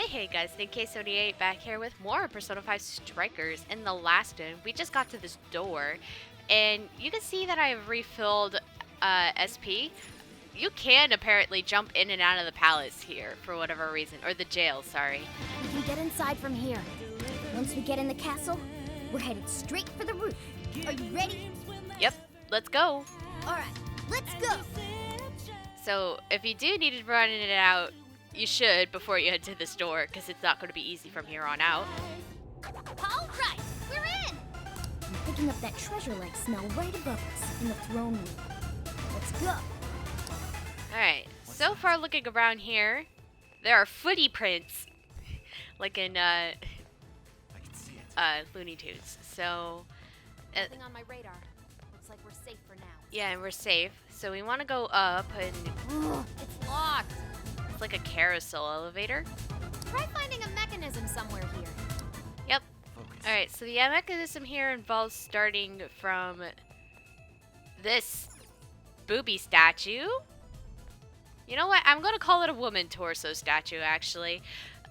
Hey guys, NK78 back here with more Persona 5 Strikers. In the last one, we just got to this door, and you can see that I have refilled SP. You can apparently jump in and out of the palace here for whatever reason, or the jail, sorry. We can get inside from here. Once we get in the castle, we're headed straight for the roof. Are you ready? Yep, let's go. Alright, let's go! So, if you do need to run in and out, you should before you head to this door, because it's not going to be easy from here on out. Alright, we're in! I'm picking up that treasure-like smell right above us in the throne room. Let's go! Alright, so far looking around here, there are footy prints, like in Looney Tunes. So, nothing on my radar. Looks like we're safe for now. Yeah, and we're safe. So we want to go up, and it's locked. It's like a carousel elevator. Try finding a mechanism somewhere here. Yep. Alright, so the mechanism here involves starting from this booby statue. You know what? I'm going to call it a woman torso statue, actually.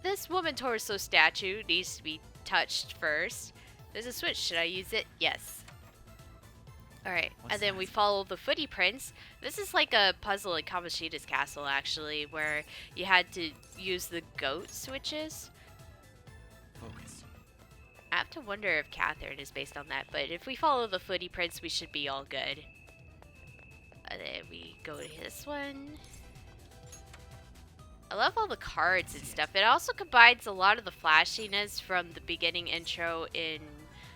This woman torso statue needs to be touched first. There's a switch. Should I use it? Yes. Alright, and then we follow the footy prints. This is like a puzzle in Kamoshida's castle, actually, where you had to use the goat switches. Focus. I have to wonder if Catherine is based on that, but if we follow the footy prints, we should be all good. And then we go to this one. I love all the cards and stuff. It also combines a lot of the flashiness from the beginning intro in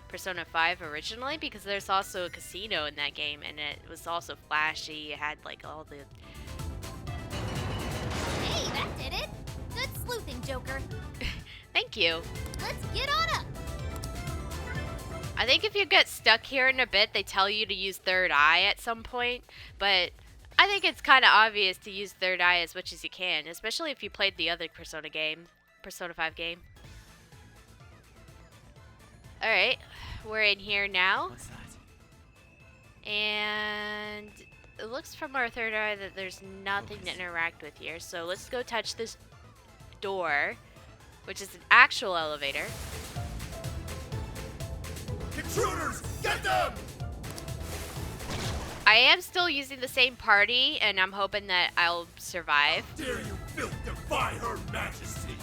Persona 5 originally, because there's also a casino in that game, and it was also flashy. It had like all the... Hey, that did it! Good sleuthing, Joker. Thank you. Let's get on up! I think if you get stuck here in a bit, they tell you to use third eye at some point, but I think it's kind of obvious to use third eye as much as you can, especially if you played the other Persona 5 game. Alright, we're in here now. What's that? And it looks from our third eye that there's nothing to interact with here. So let's go touch this door, which is an actual elevator. Intruders! Get them! I am still using the same party, and I'm hoping that I'll survive. How dare you filth defy her majesty!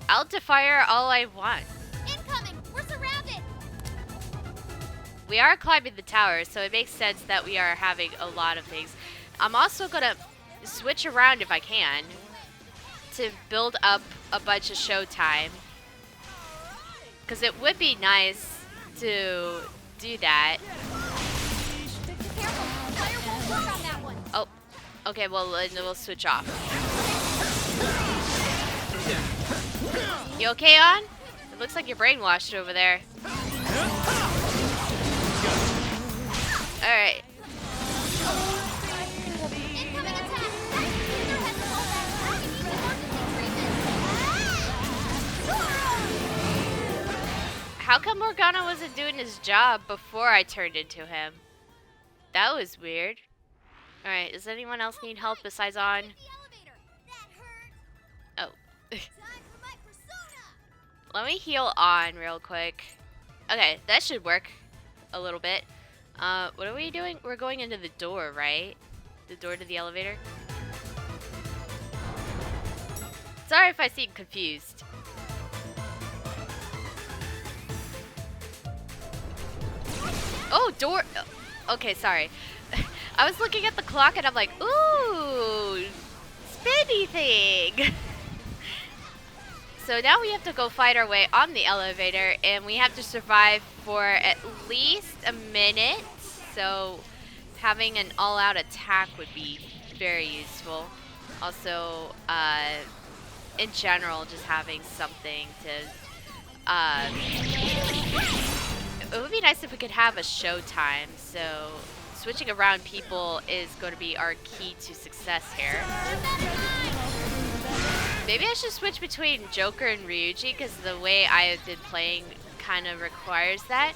I'll defy her all I want. Incoming! We're surrounded! We are climbing the tower, so it makes sense that we are having a lot of things. I'm also going to switch around if I can to build up a bunch of showtime, because it would be nice to do that. Careful! Fire won't work on that one! Oh, okay, well, then we'll switch off. You okay, On? It looks like you're brainwashed over there. Alright. Incoming attack! Peter has to hold that. We need emergency treatment! How come Morgana wasn't doing his job before I turned into him? That was weird. Alright, does anyone else need help besides On? Oh. Let me heal On real quick. Okay, that should work a little bit. What are we doing? We're going into the door, right? The door to the elevator? Sorry if I seem confused. Oh, door! Okay, sorry. I was looking at the clock and I'm like, ooh, spinny thing! So now we have to go fight our way on the elevator, and we have to survive for at least a minute. So having an all-out attack would be very useful. Also, in general, just having something to... it would be nice if we could have a showtime. So switching around people is going to be our key to success here. Maybe I should switch between Joker and Ryuji, because the way I have been playing kind of requires that.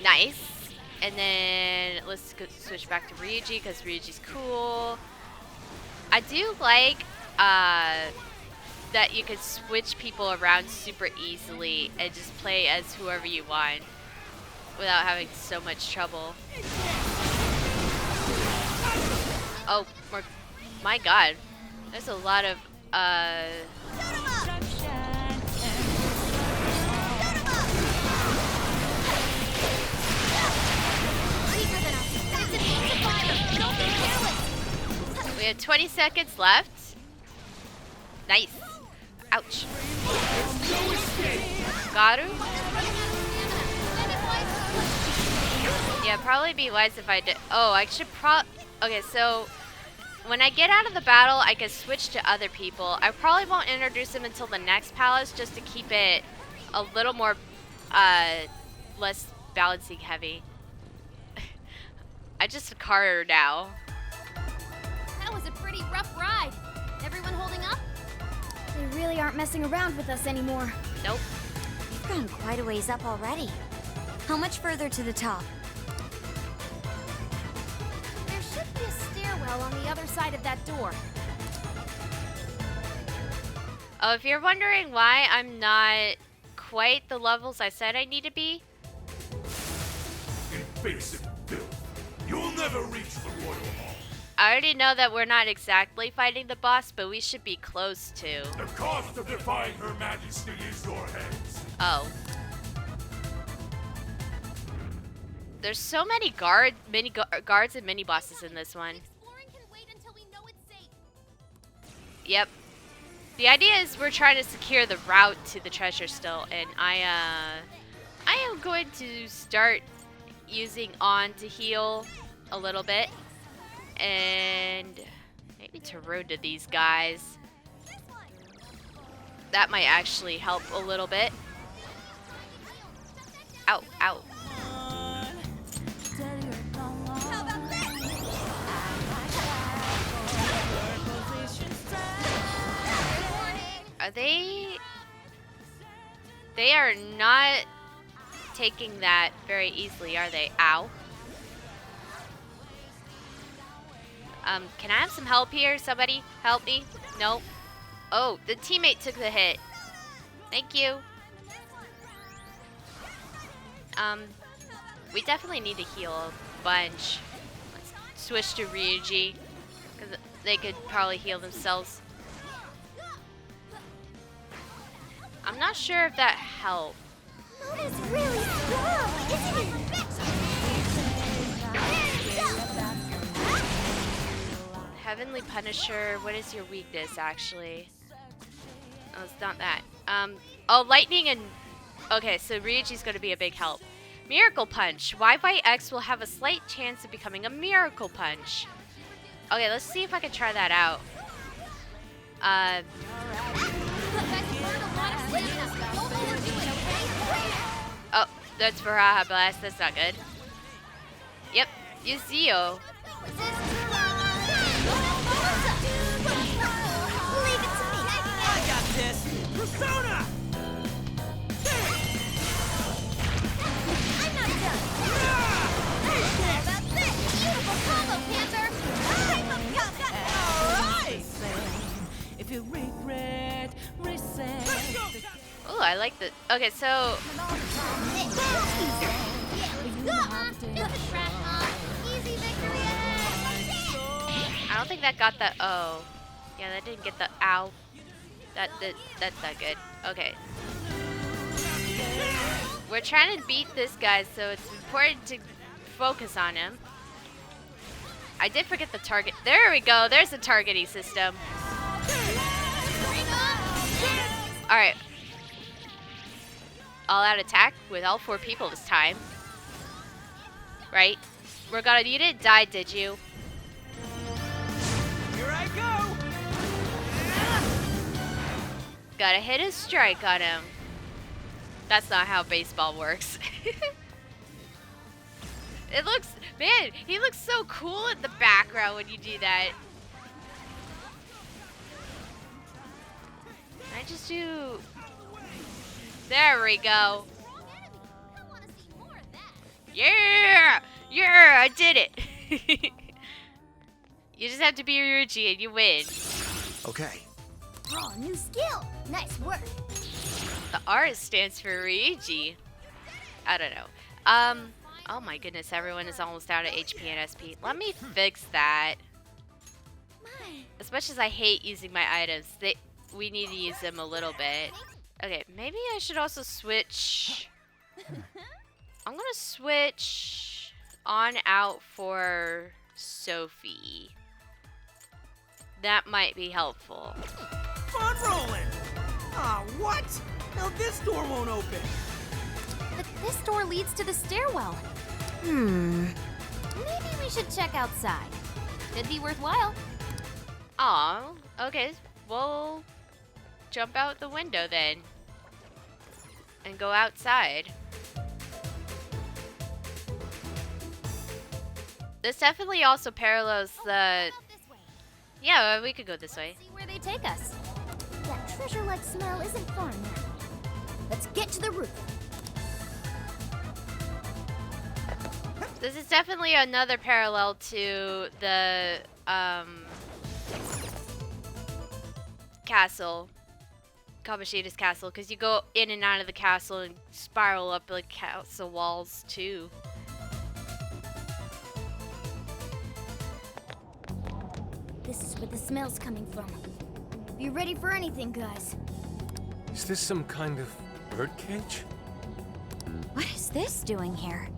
Nice. And then let's go switch back to Ryuji, because Ryuji's cool. I do like that you could switch people around super easily and just play as whoever you want without having so much trouble. Oh, my god. There's a lot of, we have 20 seconds left. Nice. Ouch. Garu? Yeah, probably be wise if I did. Oh, I should okay, so when I get out of the battle, I can switch to other people. I probably won't introduce them until the next palace just to keep it a little more, less balancing heavy. I just Carter now. That was a pretty rough ride. Everyone holding up? They really aren't messing around with us anymore. Nope. We've gone quite a ways up already. How much further to the top? There should be a stairwell on the other side of that door. Oh, if you're wondering why I'm not quite the levels I said I need to be. Invasive filth. You'll never reach the royal hall. I already know that we're not exactly fighting the boss, but we should be close to. The cost of defying Her Majesty is your heads. Oh. There's so many guards and mini bosses in this one. Exploring can wait until we know it's safe. Yep. The idea is we're trying to secure the route to the treasure still, and I am going to start using on to heal a little bit. And maybe to road to these guys. That might actually help a little bit. Ow, ow. How about this? Are they... They are not taking that very easily, are they? Ow. Can I have some help here? Somebody help me? Nope. Oh, the teammate took the hit. Thank you. We definitely need to heal a bunch. Let's switch to Ryuji, because they could probably heal themselves. I'm not sure if that helped. It's really strong, isn't it? Heavenly Punisher, what is your weakness actually? Oh, it's not that. Oh, lightning and... Okay, so Ryuji's gonna be a big help. Miracle Punch. YYX will have a slight chance of becoming a Miracle Punch. Okay, let's see if I can try that out. Oh, that's Varaha Blast. That's not good. Yep, use Zio. Leave it to me. I got this! Persona! I'm not done. How about this? Beautiful combo, Panther. Alright! If you regret, reset. Oh, I like the... Okay, so... Easy victory. I don't think that got the... Oh. Yeah, that didn't get the... Ow. That's not good. Okay. We're trying to beat this guy, so it's important to focus on him. I did forget the target. There we go. There's the targeting system. Alright. All-out attack with all 4 people this time. Right? You didn't die, did you? Here I go! Gotta hit a strike on him. That's not how baseball works. It looks... Man, he looks so cool in the background when you do that. Can I just do... There we go. Yeah! Yeah, I did it! You just have to be Ryuji and you win. Okay. Oh, new skill. Nice work. The R stands for Ryuji. I don't know. Oh my goodness, everyone is almost out of HP and SP. Let me fix that. As much as I hate using my items, we need to use them a little bit. Okay, maybe I should also switch. I'm gonna switch on out for Sophie. That might be helpful. Fun rolling! Ah, what? Now this door won't open. But this door leads to the stairwell. Maybe we should check outside. Could be worthwhile. Aw, okay, we'll jump out the window then. And go outside. This definitely also parallels the... Yeah, we could go this way. See where they take us. That treasure-like smell isn't far now. Let's get to the roof. This is definitely another parallel to the castle, Kamoshida's castle, because you go in and out of the castle and spiral up like castle walls too. This is where the smell's coming from. Be ready for anything, guys. Is this some kind of birdcage? What is this doing here?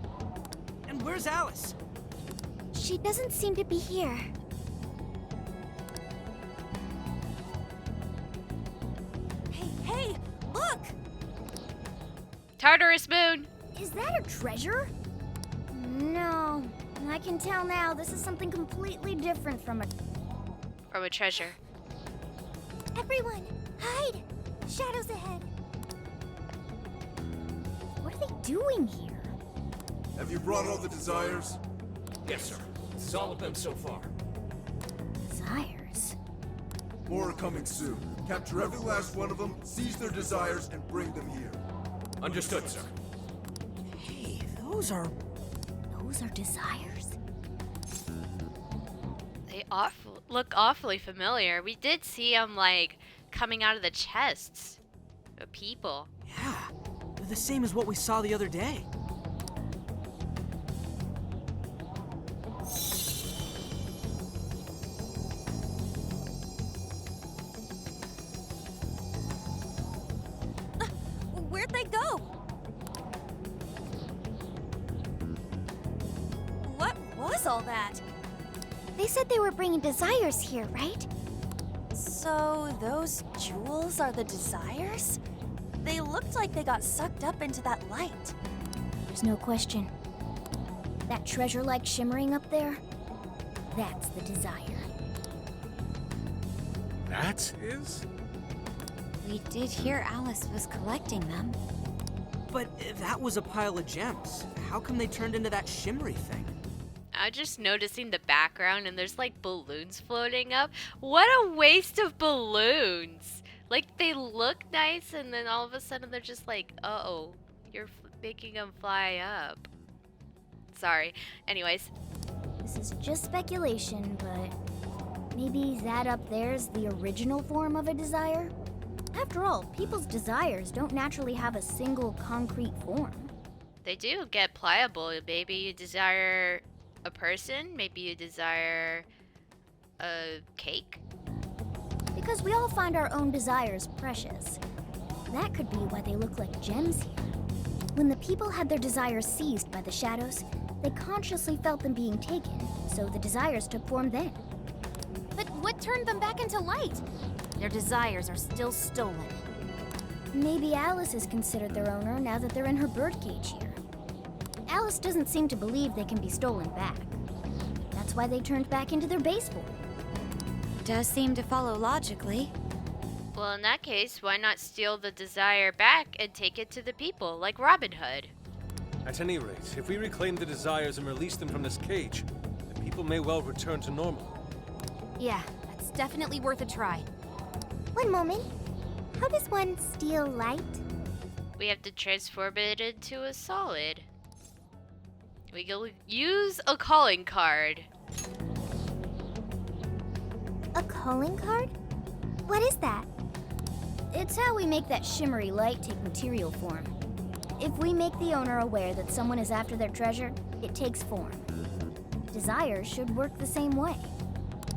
And where's Alice? She doesn't seem to be here. Hey, look! Tartarus Moon! Is that a treasure? No. I can tell now this is something completely different from a... From a treasure. Everyone, hide! Shadows ahead. What are they doing here? Have you brought all the desires? Yes, sir. This is all of them so far. Desires? More are coming soon. Capture every last one of them, seize their desires, and bring them here. Understood, sir. Hey, those are... Those are desires? They look awfully familiar. We did see them like coming out of the chests of people. Yeah, they're the same as what we saw the other day. Where'd they go? What was all that? They said they were bringing desires here, right? So those jewels are the desires? They looked like they got sucked up into that light. There's no question. That treasure-like shimmering up there, that's the desire. That's his? We did hear Alice was collecting them. But that was a pile of gems. How come they turned into that shimmery thing? I'm just noticing the background and there's like balloons floating up. What a waste of balloons! Like they look nice and then all of a sudden they're just like, uh-oh, you're making them fly up. Sorry. Anyways. This is just speculation, but maybe that up there's the original form of a desire? After all, people's desires don't naturally have a single concrete form. They do get pliable. Maybe you desire a person, maybe you desire a cake. Because we all find our own desires precious. That could be why they look like gems here. When the people had their desires seized by the shadows, they consciously felt them being taken, so the desires took form then. But what turned them back into light? Their desires are still stolen. Maybe Alice is considered their owner now that they're in her birdcage here. Alice doesn't seem to believe they can be stolen back. That's why they turned back into their base form. Does seem to follow logically. Well, in that case, why not steal the desire back and take it to the people, like Robin Hood? At any rate, if we reclaim the desires and release them from this cage, the people may well return to normal. Yeah, that's definitely worth a try. One moment. How does one steal light? We have to transform it into a solid. We can use a calling card. A calling card? What is that? It's how we make that shimmery light take material form. If we make the owner aware that someone is after their treasure, it takes form. Desires should work the same way.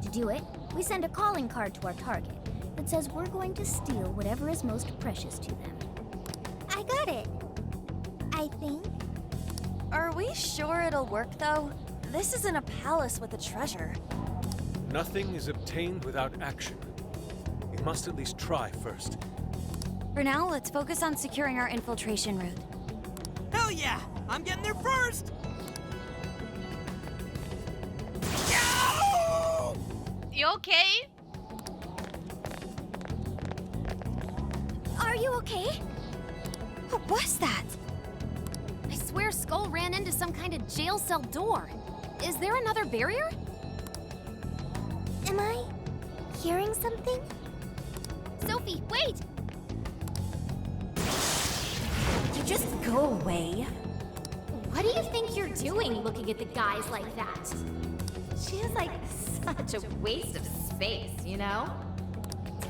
To do it, we send a calling card to our target that says we're going to steal whatever is most precious to them. I got it. I think. Are we sure it'll work, though? This isn't a palace with a treasure. Nothing is obtained without action. We must at least try first. For now, let's focus on securing our infiltration route. Hell yeah! I'm getting there first! You okay? Are you okay? What was that? I swear Skull ran into some kind of jail cell door. Is there another barrier? Am I hearing something? Sophie, wait! You just go away. What do you think you're doing looking at the guys like that? She is like such a waste of space, you know?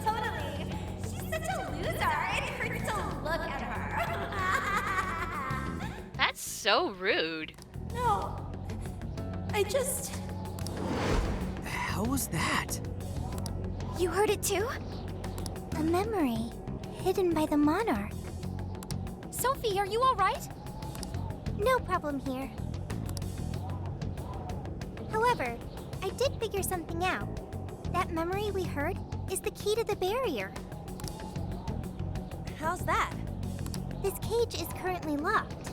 Totally. She's such a loser. It hurts to look at her. That's so rude. No. I just... The hell was that? You heard it too? A memory hidden by the Monarch. Sophie, are you all right? No problem here. However, I did figure something out. That memory we heard is the key to the barrier. How's that? This cage is currently locked.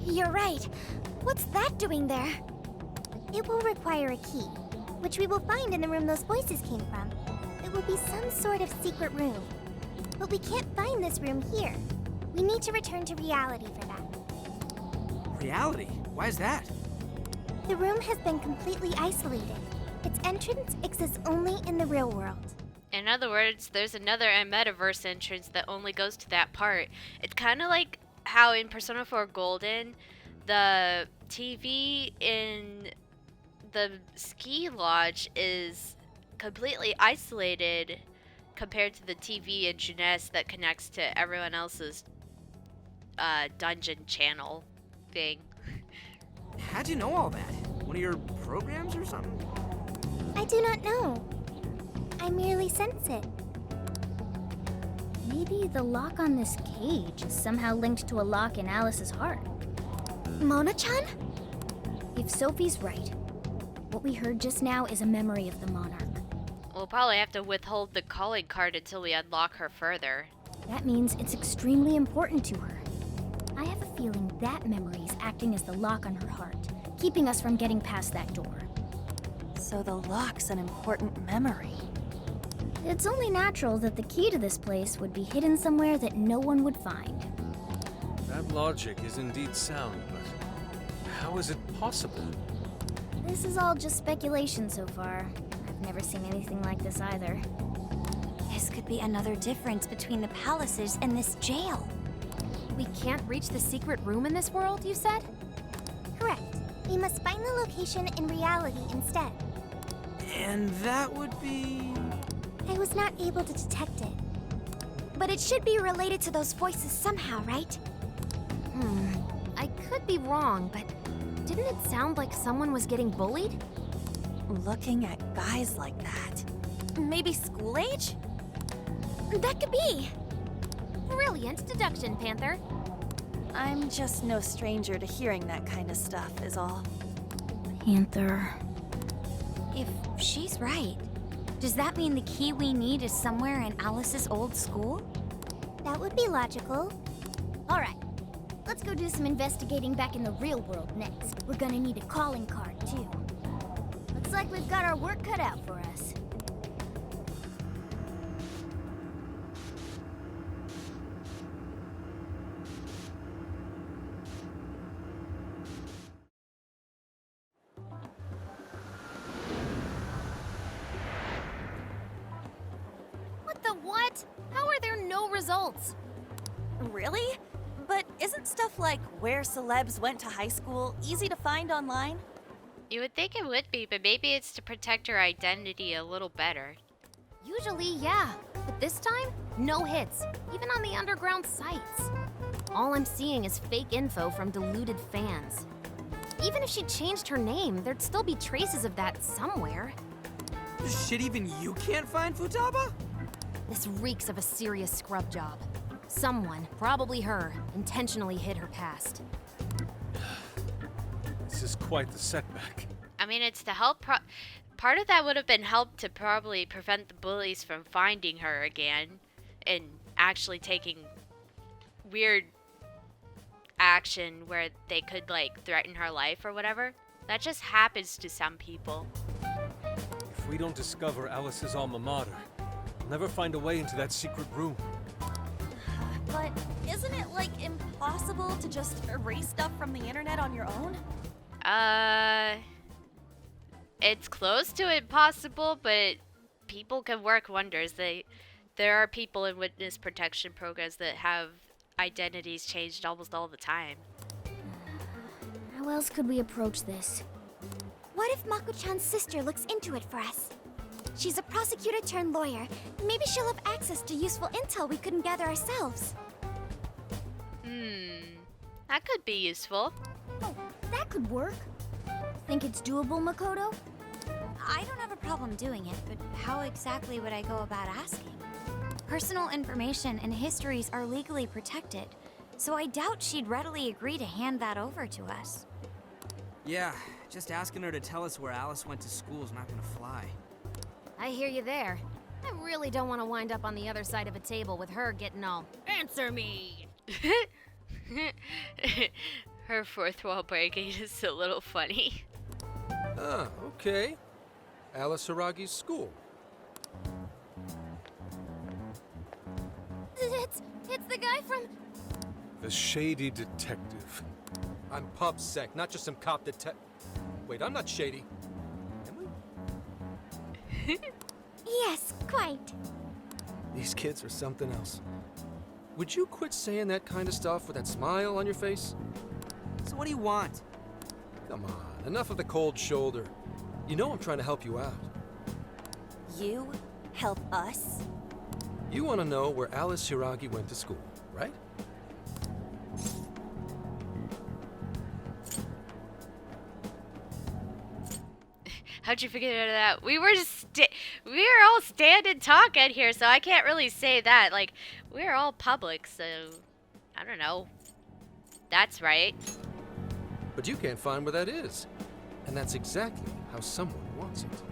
You're right. What's that doing there? It will require a key, which we will find in the room those voices came from. It will be some sort of secret room. But we can't find this room here. We need to return to reality for that. Reality? Why is that? The room has been completely isolated. Its entrance exists only in the real world. In other words, there's another metaverse entrance that only goes to that part. It's kind of like how in Persona 4 Golden, the TV in the ski lodge is completely isolated compared to the TV in Jeunesse that connects to everyone else's dungeon channel thing. How'd you know all that? One of your programs or something? I do not know. I merely sense it. Maybe the lock on this cage is somehow linked to a lock in Alice's heart. Mona-chan? If Sophie's right, what we heard just now is a memory of the Monarch. We'll probably have to withhold the calling card until we unlock her further. That means it's extremely important to her. I have a feeling that memory is acting as the lock on her heart, keeping us from getting past that door. So the lock's an important memory. It's only natural that the key to this place would be hidden somewhere that no one would find. That logic is indeed sound, but how is it possible? This is all just speculation so far. I've never seen anything like this either. This could be another difference between the palaces and this jail. We can't reach the secret room in this world, you said? Correct. We must find the location in reality instead. And that would be... I was not able to detect it. But it should be related to those voices somehow, right? I could be wrong, but didn't it sound like someone was getting bullied? Looking at guys like that. Maybe school age? That could be. Brilliant deduction, Panther. I'm just no stranger to hearing that kind of stuff, is all. Panther. If she's right, does that mean the key we need is somewhere in Alice's old school? That would be logical. All right, let's go do some investigating back in the real world next. We're gonna need a calling card, too. Looks like we've got our work cut out for us. What the what? How are there no results? Really? But isn't stuff like where celebs went to high school easy to find online? You would think it would be, but maybe it's to protect her identity a little better. Usually, yeah. But this time, no hits, even on the underground sites. All I'm seeing is fake info from deluded fans. Even if she changed her name, there'd still be traces of that somewhere. Shit, even you can't find Futaba? This reeks of a serious scrub job. Someone, probably her, intentionally hid her past. This is quite the setback. I mean, it's to help. Part of that would have been help to probably prevent the bullies from finding her again and actually taking weird action where they could, like, threaten her life or whatever. That just happens to some people. If we don't discover Alice's alma mater, we'll never find a way into that secret room. But isn't it, like, impossible to just erase stuff from the internet on your own? It's close to impossible, but people can work wonders. There are people in witness protection programs that have identities changed almost all the time. How else could we approach this? What if Mako-chan's sister looks into it for us? She's a prosecutor turned lawyer. Maybe she'll have access to useful intel we couldn't gather ourselves. That could be useful. Oh, that could work. Think it's doable, Makoto? I don't have a problem doing it, but how exactly would I go about asking? Personal information and histories are legally protected, so I doubt she'd readily agree to hand that over to us. Yeah, just asking her to tell us where Alice went to school is not gonna fly. I hear you there. I really don't want to wind up on the other side of a table with her getting all, "Answer me!" Her fourth wall breaking is a little funny. Ah, okay. Alice Hiragi's school. It's the guy from... The shady detective. I'm pub sec, not just some cop Wait, I'm not shady. Am I? Yes, quite. These kids are something else. Would you quit saying that kind of stuff with that smile on your face? So what do you want? Come on, enough of the cold shoulder. You know I'm trying to help you out. You help us? You want to know where Alice Hiragi went to school, right? How'd you figure that out? We were all standing talking here, so I can't really say that. Like, we're all public, so I don't know. That's right. But you can't find where that is. And that's exactly how someone wants it.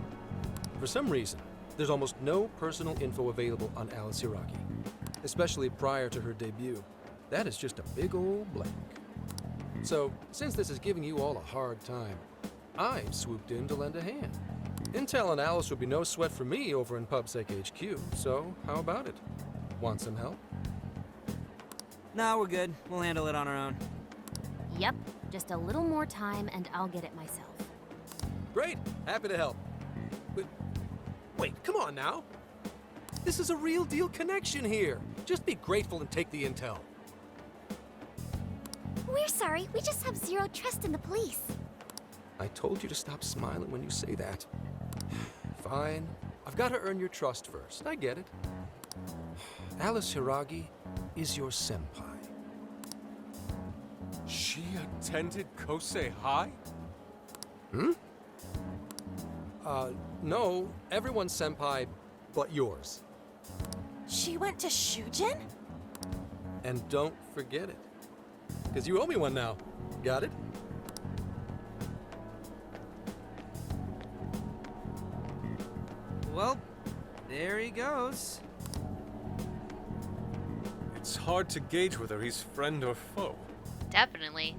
For some reason, there's almost no personal info available on Alice Hiragi, especially prior to her debut. That is just a big old blank. So, since this is giving you all a hard time, I swooped in to lend a hand. Intel on Alice would be no sweat for me over in PubSec HQ, so how about it? Want some help? No, we're good. We'll handle it on our own. Yep, just a little more time and I'll get it myself. Great, happy to help. But, wait, come on now. This is a real deal connection here. Just be grateful and take the intel. We're sorry, we just have zero trust in the police. I told you to stop smiling when you say that. Fine. I've got to earn your trust first. I get it. Alice Hiragi is your senpai. She attended Kosei High? No. Everyone's senpai but yours. She went to Shujin? And don't forget it. Because you owe me one now. Got it? Well, there he goes. It's hard to gauge whether he's friend or foe. Definitely.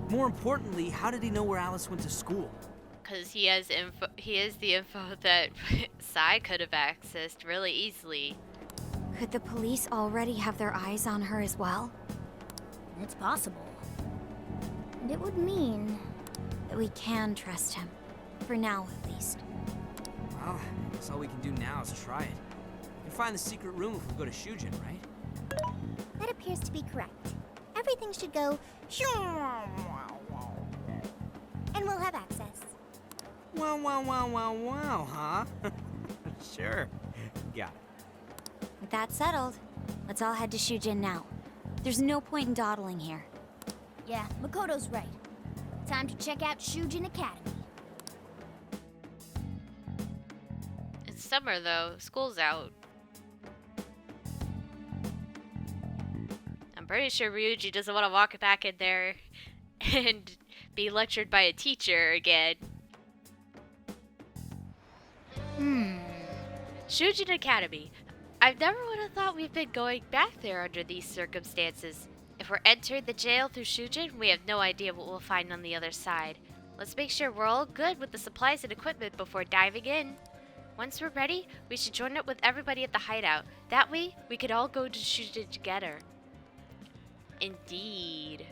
More importantly, how did he know where Alice went to school? Because he has info. He has the info that Sai could have accessed really easily. Could the police already have their eyes on her as well? It's possible. And it would mean... That we can trust him. For now, at least. Well, I guess all we can do now is try it. We can find the secret room if we go to Shujin, right? That appears to be correct. Everything should go... And we'll have access. Wow, huh? Sure. Got it. With that's settled, let's all head to Shujin now. There's no point in dawdling here. Yeah, Makoto's right. Time to check out Shujin Academy. It's summer though. School's out. I'm pretty sure Ryuji doesn't want to walk back in there and be lectured by a teacher again. Shujin Academy. I've never would have thought we've been going back there under these circumstances. If we're entering the jail through Shujin, we have no idea what we'll find on the other side. Let's make sure we're all good with the supplies and equipment before diving in. Once we're ready, we should join up with everybody at the hideout. That way, we could all go to Shujin together. Indeed.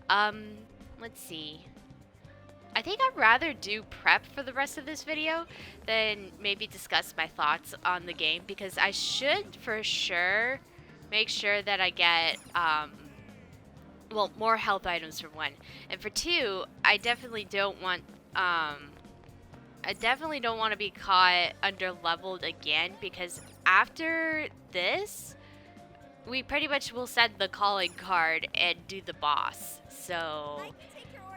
Let's see. I think I'd rather do prep for the rest of this video than maybe discuss my thoughts on the game, because I should for sure make sure that I get, well, more health items for one. And for two, I definitely don't want, to be caught under leveled again, because after this, we pretty much will send the calling card and do the boss. So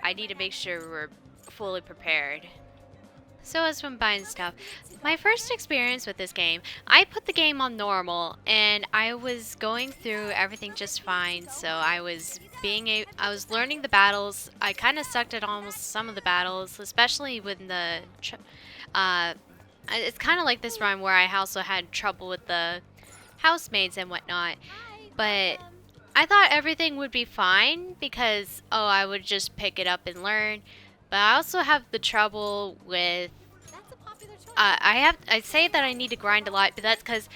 I need to make sure we're fully prepared. So as I'm buying stuff, my first experience with this game, I put the game on normal and I was going through everything just fine. So I was learning the battles. I kind of sucked at almost some of the battles, especially when the it's kind of like this run where I also had trouble with the housemaids and whatnot. But I thought everything would be fine because, oh, I would just pick it up and learn. But I also have the trouble with, I say that I need to grind a lot, but that's because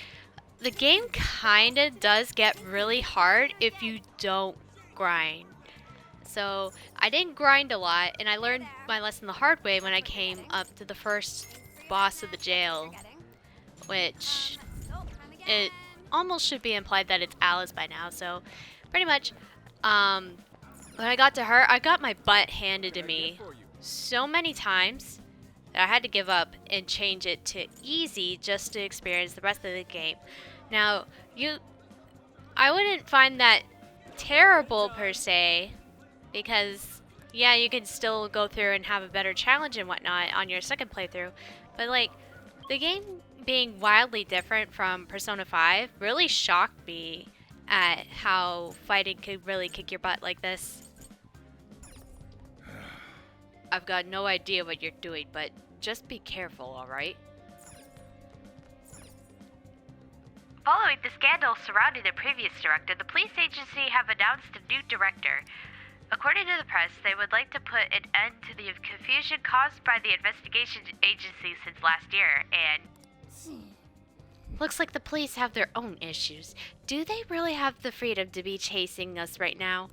the game kind of does get really hard if you don't grind. So I didn't grind a lot, and I learned my lesson the hard way when I came up to the first boss of the jail, which it almost should be implied that it's Alice by now. So pretty much, when I got to her, I got my butt handed to me so many times that I had to give up and change it to easy just to experience the rest of the game. Now, I wouldn't find that terrible per se, because yeah, you can still go through and have a better challenge and whatnot on your second playthrough, but like the game being wildly different from Persona 5 really shocked me at how fighting could really kick your butt like this. I've got no idea what you're doing, but just be careful, alright? Following the scandal surrounding the previous director, the police agency have announced a new director. According to the press, they would like to put an end to the confusion caused by the investigation agency since last year, and looks like the police have their own issues. Do they really have the freedom to be chasing us right now?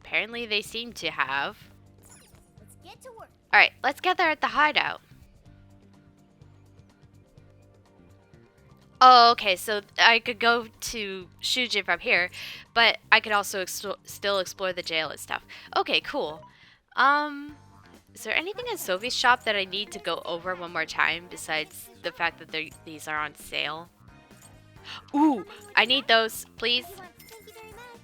Apparently they seem to have. Let's get to work. Alright, let's get there at the hideout. Oh, okay, so I could go to Shujin from here, but I could also still explore the jail and stuff. Okay, cool. Is there anything in Sophie's shop that I need to go over one more time besides the fact that these are on sale? Ooh, I need those, please.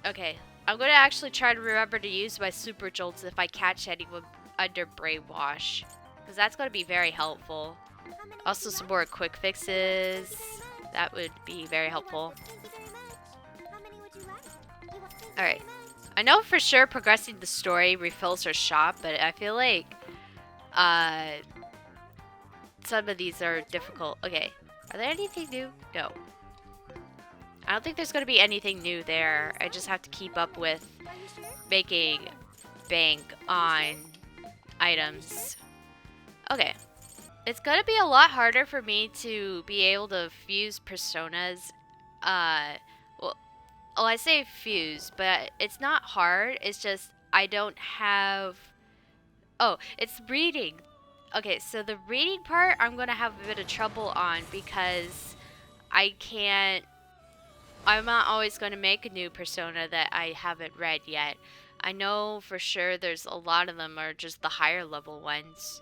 Okay, I'm going to actually try to remember to use my super jolts if I catch anyone under brainwash, because that's going to be very helpful. Also some more quick fixes. That would be very helpful. Alright. I know for sure progressing the story refills her shop, but I feel like some of these are difficult. Okay. Are there anything new? No. I don't think there's going to be anything new there. I just have to keep up with making bank on items. Okay. It's going to be a lot harder for me to be able to fuse personas. Well, I say fuse, but it's not hard. It's just I don't have... Oh, it's reading. Okay, so the reading part I'm going to have a bit of trouble on because I can't... I'm not always going to make a new persona that I haven't read yet. I know for sure there's a lot of them are just the higher level ones.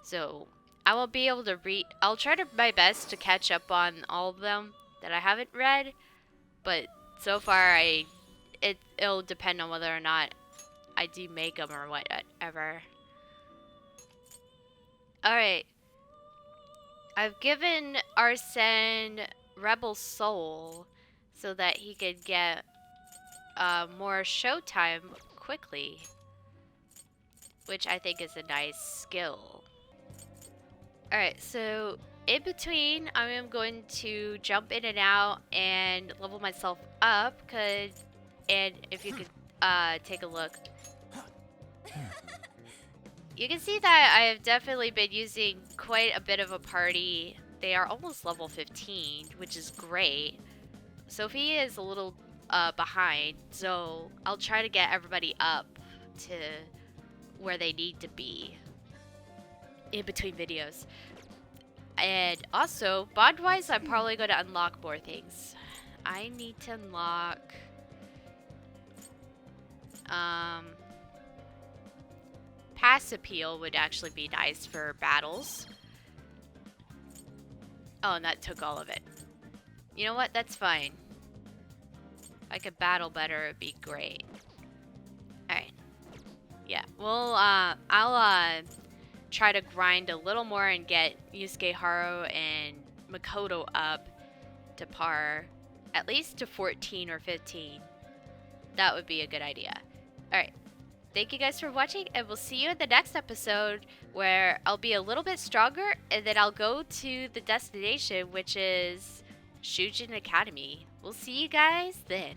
So I won't be able to read. I'll try my best to catch up on all of them that I haven't read, but so far it'll depend on whether or not I do make them or whatever. Alright. I've given Arsene Rebel Soul so that he could get more showtime quickly, which I think is a nice skill. Alright, so in between, I am going to jump in and out and level myself up, and if you could take a look. You can see that I have definitely been using quite a bit of a party. They are almost level 15, which is great. Sophie is a little behind, so I'll try to get everybody up to where they need to be in between videos. And also, bond-wise, I'm probably going to unlock more things. I need to unlock... Pass Appeal would actually be nice for battles. Oh, and that took all of it. You know what? That's fine. If I could battle better, it'd be great. Alright. Yeah, well, I'll try to grind a little more and get Yusuke Haru and Makoto up to par. At least to 14 or 15. That would be a good idea. Alright. Thank you guys for watching, and we'll see you in the next episode where I'll be a little bit stronger, and then I'll go to the destination, which is Shujin Academy. We'll see you guys then.